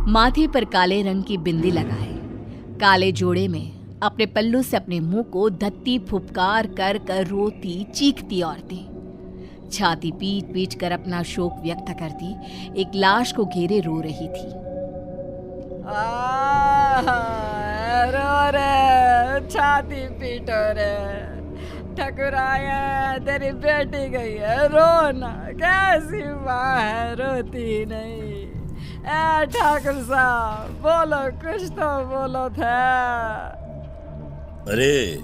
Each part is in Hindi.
माथे पर काले रंग की बिंदी लगाए, काले जोड़े में अपने पल्लू से अपने मुंह को धत्ती फुफकार कर कर रोती चीखती औरतें छाती पीट पीट कर अपना शोक व्यक्त करती एक लाश को घेरे रो रही थी। रो रे, छाती पीटो रे, ठकुराया तेरी बेटी गई है, रोना, कैसी माँ है रोती नहीं। ए ठाकुर साहब बोलो, कुछ तो बोलो था। अरे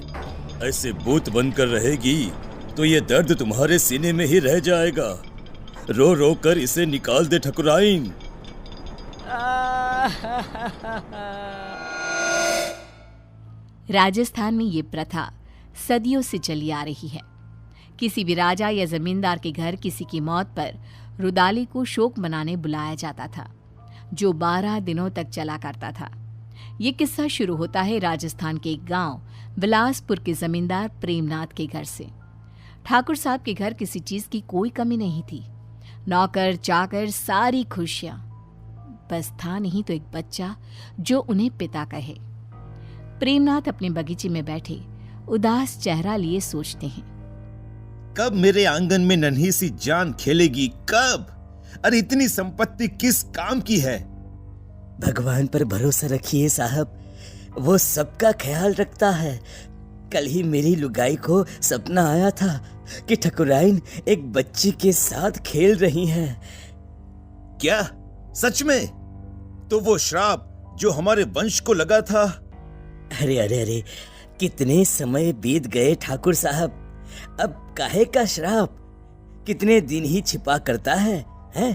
ऐसे बूथ बनकर रहेगी तो ये दर्द तुम्हारे सीने में ही रह जाएगा। रो रो कर इसे निकाल दे ठकुराइन। राजस्थान में ये प्रथा सदियों से चली आ रही है। किसी भी राजा या जमींदार के घर किसी की मौत पर रुदाली को शोक मनाने बुलाया जाता था, जो 12 दिनों तक चला करता था। ये किस्सा शुरू होता है राजस्थान के एक गांव बिलासपुर के जमींदार प्रेमनाथ के घर से। ठाकुर साहब के घर किसी चीज की कोई कमी नहीं थी। नौकर चाकर सारी खुशियां, बस था नहीं तो एक बच्चा जो उन्हें पिता कहे। प्रेमनाथ अपने बगीचे में बैठे उदास चेहरा लिए सोचते हैं, कब मेरे आंगन में नन्ही सी जान खेलेगी, कब? अरे इतनी संपत्ति किस काम की है? भगवान पर भरोसा रखिए साहब, वो सबका ख्याल रखता है। कल ही मेरी लुगाई को सपना आया था कि ठकुराइन एक बच्ची के साथ खेल रही हैं। क्या सच में? तो वो श्राप जो हमारे वंश को लगा था। अरे अरे अरे, कितने समय बीत गए ठाकुर साहब, अब काहे का श्राप? कितने दिन ही छिपा करता है, हैं?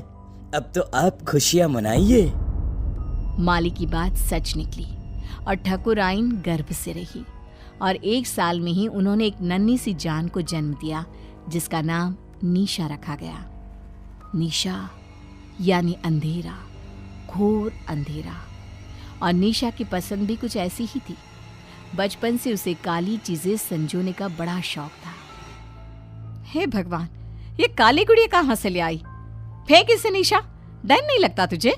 अब तो आप खुशियां मनाइए। माली की बात सच निकली और ठकुराइन गर्भ से रही और 1 साल में ही उन्होंने एक नन्ही सी जान को जन्म दिया, जिसका नाम निशा रखा गया। निशा यानी अंधेरा, घोर अंधेरा। और निशा की पसंद भी कुछ ऐसी ही थी। बचपन से उसे काली चीजें संजोने का बड़ा शौक था। हे भगवान, ये काली गुड़िया कहां से ले आई? फेंक इसे निशा, डर नहीं लगता तुझे?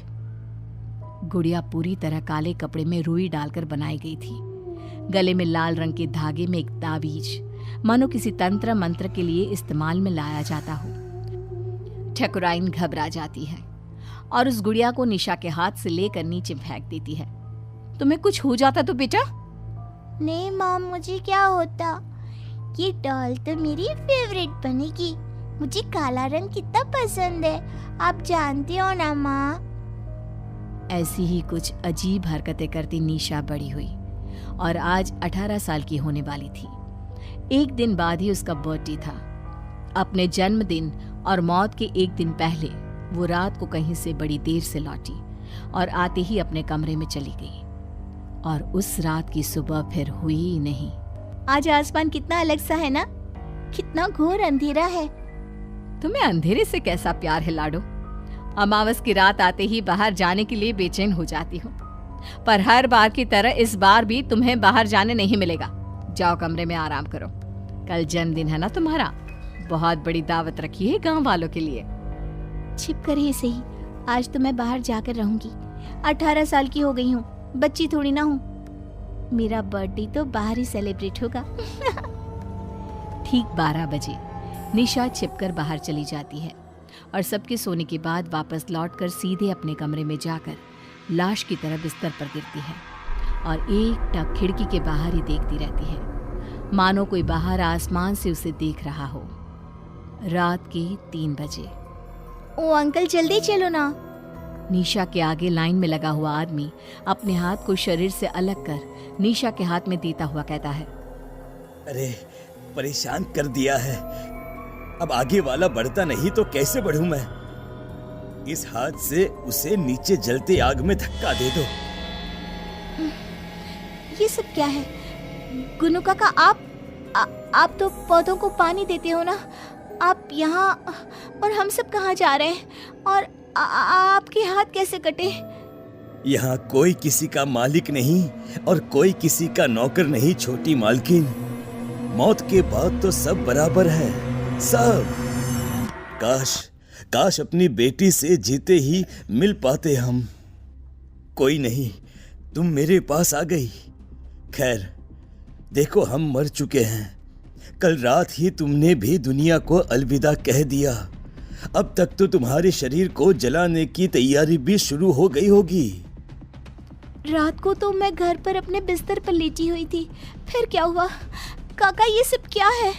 गुड़िया पूरी तरह काले कपड़े में रुई डालकर बनाई गई थी। गले में लाल रंग के धागे में एक ताबीज, मानो किसी तंत्र मंत्र के लिए इस्तेमाल में लाया जाता हो। ठकुराइन घबरा जाती है और उस गुड़िया को निशा के हाथ से लेकर नीचे फेंक देती है। तुम्हें कुछ हो जाता तो बेटा? नहीं माँ, मुझे क्या होता? ये डॉल तो मेरी फेवरेट बनेगी। मुझे काला रंग कितना पसंद है, आप जानती हो ना माँ। ऐसी ही कुछ अजीब हरकतें करती निशा बड़ी हुई और आज 18 साल की होने वाली थी। एक दिन बाद ही उसका बर्थडे था। अपने जन्मदिन और मौत के एक दिन पहले वो रात को कहीं से बड़ी देर से लौटी और आते ही अपने कमरे में चली गई। और उस रात की सुबह फिर हुई ही नहीं। आज आसमान कितना अलग सा है ना, कितना घोर अंधेरा है। तुम्हें अंधेरे से कैसा प्यार है लाडो? अमावस की रात आते ही बाहर जाने के लिए बेचैन हो जाती हूँ, पर हर बार की तरह इस बार भी तुम्हें बाहर जाने नहीं मिलेगा। जाओ कमरे में आराम करो। कल जन्मदिन है ना तुम्हारा, बहुत बड़ी दावत रखी है गांव वालों के लिए। छिप कर ही सही, आज तो मैं बाहर जाकर रहूंगी। 18 साल की हो गई हूँ, बच्ची थोड़ी ना हूँ। मेरा बर्थडे तो बाहर ही सेलिब्रेट होगा। ठीक 12 बजे निशा छिपकर बाहर चली जाती है और सबके सोने के बाद वापस लौटकर सीधे अपने कमरे में जाकर लाश की तरह बिस्तर पर गिरती है और एक टक खिड़की के बाहर ही देखती रहती है, मानो कोई बाहर आसमान से उसे देख रहा हो। रात के 3 बजे। ओ अंकल, जल्दी चलो ना। निशा के आगे लाइन में लगा हुआ आदमी अपने हाथ को शरीर से अलग कर निशा के हाथ में देता हुआ कहता है, अरे परेशान कर दिया है, अब आगे वाला बढ़ता नहीं तो कैसे बढ़ूं मैं? इस हाथ से उसे नीचे जलते आग में धक्का दे दो। ये सब क्या है? गुनु काका, आप तो पौधों को पानी देते हो ना, आप यहाँ और हम सब कहाँ जा रहे हैं? और आपके हाथ कैसे कटे? यहाँ कोई किसी का मालिक नहीं और कोई किसी का नौकर नहीं छोटी मालकिन। मौत के बाद तो सब बराबर है, सब। काश अपनी बेटी से जीते ही मिल पाते हम। कोई नहीं, तुम मेरे पास आ गई। खैर, देखो हम मर चुके हैं। कल रात ही तुमने भी दुनिया को अलविदा कह दिया। अब तक तो तुम्हारे शरीर को जलाने की तैयारी भी शुरू हो गई होगी। रात को तो मैं घर पर अपने बिस्तर पर लेटी हुई थी, फिर क्या हुआ? काका, ये सब क्या है?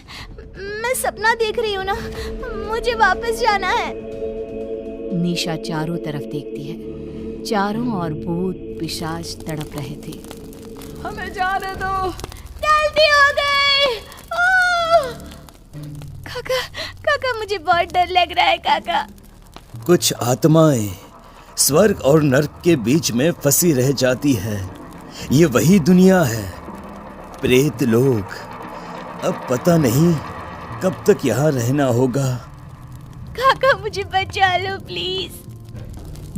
मैं सपना देख रही हूँ ना, मुझे वापस जाना है। निशा चारों तरफ देखती है। चारों ओर भूत पिशाच तड़प रहे थे। हमें जाने दो। गलती हो गई। काका, काका, मुझे बहुत डर लग रहा है काका। कुछ आत्माएं स्वर्ग और नर्क के बीच में फंसी रह जाती है। ये वही दुनिया है, प्रेत लोग। अब पता नहीं कब तक यहाँ रहना होगा। काका, मुझे बचा लो प्लीज।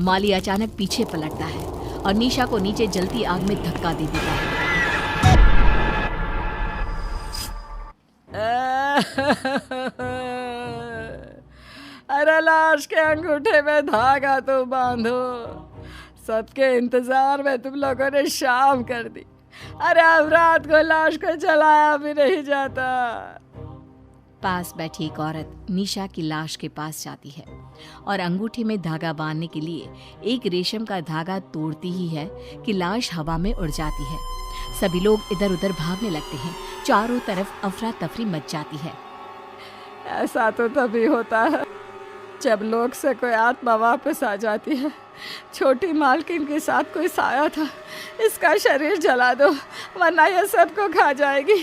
माली अचानक पीछे पलटता है और निशा को नीचे जलती आग में धक्का दे देता है। अरे लाश के अंगूठे में धागा तो बांधो। सबके इंतजार में तुम लोगों ने शाम कर दी। अरे अब रात को लाश को जलाया भी नहीं जाता। पास बैठी एक औरत निशा की लाश के पास जाती है और अंगूठे में धागा बांधने के लिए एक रेशम का धागा तोड़ती ही है कि लाश हवा में उड़ जाती है। सभी लोग इधर उधर भागने लगते हैं। चारों तरफ अफरा तफरी मच जाती है। ऐसा तो तभी होता है जब लोग से कोई आत्मा वापस आ जाती है। छोटी मालकिन के साथ कोई साया था। इसका शरीर जला दो वरना यह सबको खा जाएगी।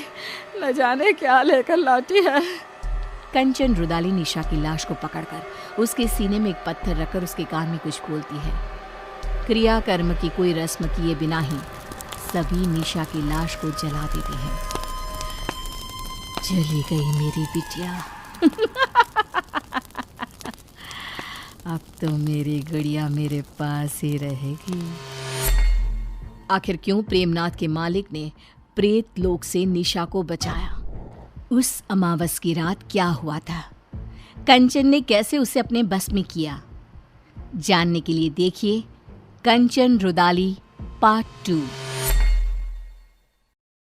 न जाने क्या लेकर लौटी है। कंचन रुदाली निशा की लाश को पकड़कर उसके सीने में एक पत्थर रखकर उसके कान में कुछ बोलती है। क्रिया कर्म की कोई रस्म किए बिना ही सभी निशा की लाश को जला देते हैं। चली गई मेरी बिटिया। अब तो मेरी गुड़िया मेरे पास ही रहेगी। आखिर क्यों प्रेमनाथ के मालिक ने प्रेत लोक से निशा को बचाया? उस अमावस की रात क्या हुआ था? कंचन ने कैसे उसे अपने बस में किया? जानने के लिए देखिए कंचन रुदाली पार्ट 2।